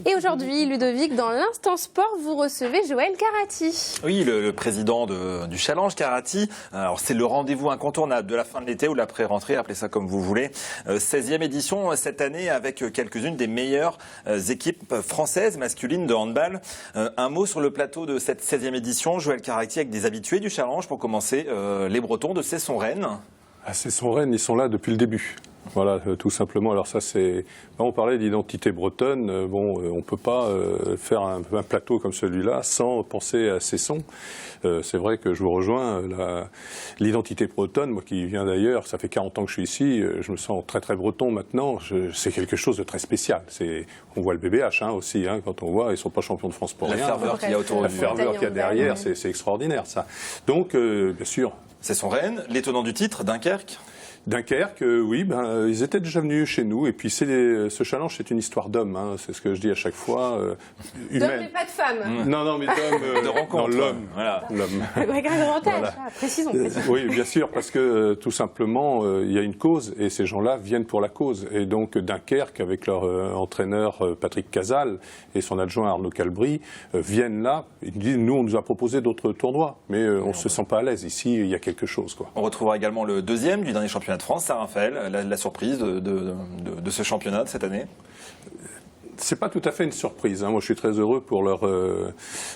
Et aujourd'hui, Ludovic, dans l'Instant Sport, vous recevez Joël Carati. Oui, le président du Challenge Carati. Alors, c'est le rendez-vous incontournable de la fin de l'été ou de l'après-rentrée, appelez ça comme vous voulez. 16e édition cette année avec quelques-unes des meilleures équipes françaises masculines de handball. Un mot sur le plateau de cette 16e édition, Joël Carati, avec des habitués du Challenge. Pour commencer, les Bretons de Cesson-Rennes. À Cesson-Rennes, ils sont là depuis le début. Voilà, tout simplement. Alors ça, c'est. On parlait d'identité bretonne. On peut pas faire un plateau comme celui-là sans penser à Cesson. C'est vrai que je vous rejoins. L'identité bretonne, moi qui viens d'ailleurs, ça fait 40 ans que je suis ici. Je me sens très très breton maintenant. C'est quelque chose de très spécial. On voit le BBH aussi, quand on voit, ils sont pas champions de France pour rien. La ferveur qu'il y a autour La ferveur qu'il y a derrière, c'est extraordinaire ça. Donc, bien sûr. Cesson-Rennes, l'étonnant du titre, Dunkerque. Dunkerque, oui, ils étaient déjà venus chez nous. Et puis ce challenge, c'est une histoire d'hommes. C'est ce que je dis à chaque fois. D'hommes mais pas de femmes. Non, mais d'hommes. De rencontre. L'homme. Voilà. L'homme. Avec un grand H. Voilà. Précisons. Oui, bien sûr, parce que tout simplement, il y a une cause et ces gens-là viennent pour la cause. Et donc Dunkerque, avec leur entraîneur Patrick Casal et son adjoint Arnaud Calbry, viennent là. Ils disent, nous, on nous a proposé d'autres tournois, mais on ne se sent pas à l'aise. Ici, il y a quelque chose, quoi. On retrouvera également le deuxième du dernier championnat de France, Saint-Raphaël, la surprise de ce championnat de cette année. C'est pas tout à fait une surprise. Moi, je suis très heureux pour leur,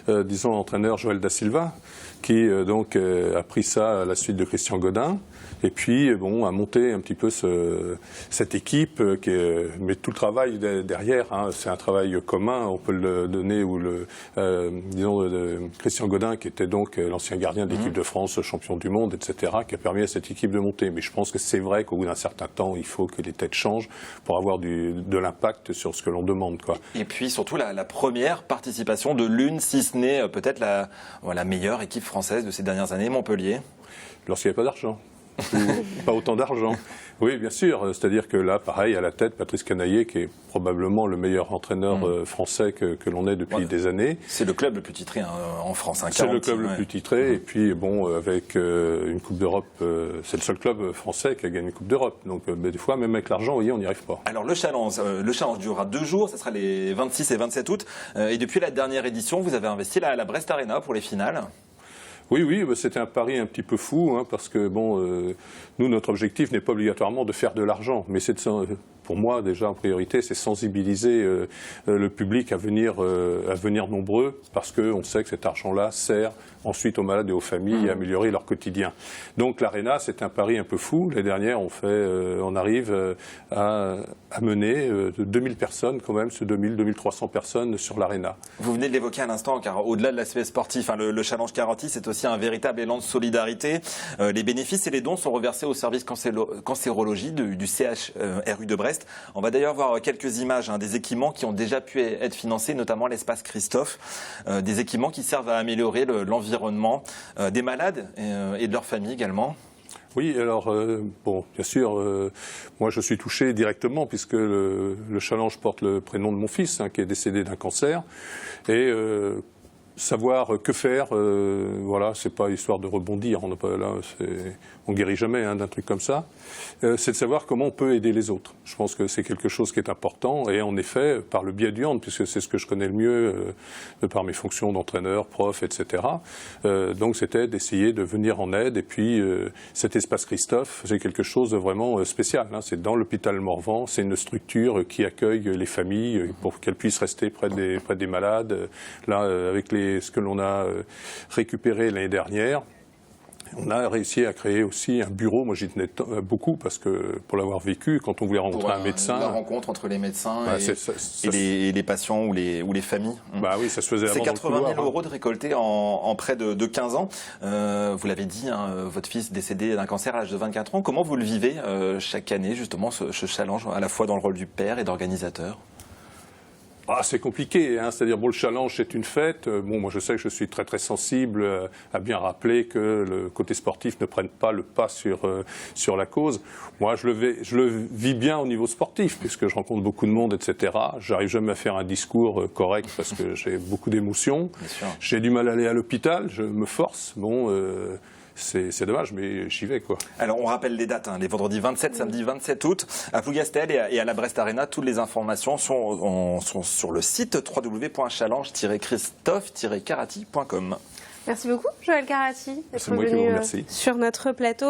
disons, entraîneur Joël Da Silva, qui donc a pris ça à la suite de Christian Godin, et puis a monté un petit peu cette équipe. Mais tout le travail derrière, c'est un travail commun. On peut le donner disons, Christian Godin, qui était donc l'ancien gardien de l'équipe de France, champion du monde, etc., qui a permis à cette équipe de monter. Mais je pense que c'est vrai qu'au bout d'un certain temps, il faut que les têtes changent pour avoir de l'impact sur ce que l'on demande. Et puis surtout la première participation de l'une, si ce n'est peut-être la meilleure équipe française de ces dernières années, Montpellier. Lorsqu'il n'y avait pas d'argent. Pas autant d'argent. Oui, bien sûr. C'est-à-dire que là, pareil, à la tête, Patrice Canaillé, qui est probablement le meilleur entraîneur français que l'on ait depuis des années. C'est le club le plus titré en France. C'est le club le plus titré. Et puis, avec une Coupe d'Europe, c'est le seul club français qui a gagné une Coupe d'Europe. Donc, des fois, même avec l'argent, vous voyez, on n'y arrive pas. Alors, le challenge durera 2 jours. Ça sera les 26 et 27 août. Et depuis la dernière édition, vous avez investi à la Brest Arena pour les finales. Oui, c'était un pari un petit peu fou, parce que nous, notre objectif n'est pas obligatoirement de faire de l'argent, mais c'est pour moi déjà en priorité, c'est sensibiliser le public à venir nombreux, parce qu'on sait que cet argent-là sert ensuite aux malades et aux familles à améliorer leur quotidien. Donc l'Arena, c'est un pari un peu fou. L'année dernière, on arrive à mener 2000 personnes quand même, 2300 personnes sur l'Arena. Vous venez de l'évoquer à l'instant, car au-delà de l'aspect sportif, le Challenge Carati, c'est aussi un véritable élan de solidarité. Les bénéfices et les dons sont reversés au service cancérologie du CHRU de Brest. On va d'ailleurs voir quelques images des équipements qui ont déjà pu être financés, notamment l'espace Christophe, des équipements qui servent à améliorer l'environnement des malades et de leurs familles également. Oui, alors, bien sûr, moi je suis touché directement puisque le Challenge porte le prénom de mon fils qui est décédé d'un cancer. Et savoir que faire, c'est pas histoire de rebondir, on guérit jamais d'un truc comme ça. C'est de savoir comment on peut aider les autres. Je pense que c'est quelque chose qui est important et en effet, par le biais du hand, puisque c'est ce que je connais le mieux, par mes fonctions d'entraîneur, prof, etc. Donc c'était d'essayer de venir en aide et puis cet espace Christophe, c'est quelque chose de vraiment spécial. C'est dans l'hôpital Morvan, c'est une structure qui accueille les familles pour qu'elles puissent rester près des malades. Là, avec ce que l'on a récupéré l'année dernière, on a réussi à créer aussi un bureau. Moi, j'y tenais beaucoup parce que, pour l'avoir vécu, quand on voulait rencontrer un médecin... La rencontre entre les médecins et les patients ou les familles. Oui, ça se faisait avant. C'est 80 000 € de récoltés en près de 15 ans. Vous l'avez dit, votre fils décédé d'un cancer à l'âge de 24 ans. Comment vous le vivez chaque année, justement, ce challenge, à la fois dans le rôle du père et d'organisateur ? C'est compliqué, c'est-à-dire le challenge c'est une fête. Moi je sais que je suis très très sensible à bien rappeler que le côté sportif ne prenne pas le pas sur la cause. Moi je le vis bien au niveau sportif puisque je rencontre beaucoup de monde, etc. J'arrive jamais à faire un discours correct parce que j'ai beaucoup d'émotions. J'ai du mal à aller à l'hôpital, je me force. c'est dommage, mais j'y vais, quoi. Alors, on rappelle les dates, les vendredis 27, samedi 27 août, à Plougastel et à la Brest Arena. Toutes les informations sont sur le site www.challenge-christophe-carati.com. Merci beaucoup, Joël Carati, d'être C'est moi qui vous venu remercie. sur notre plateau.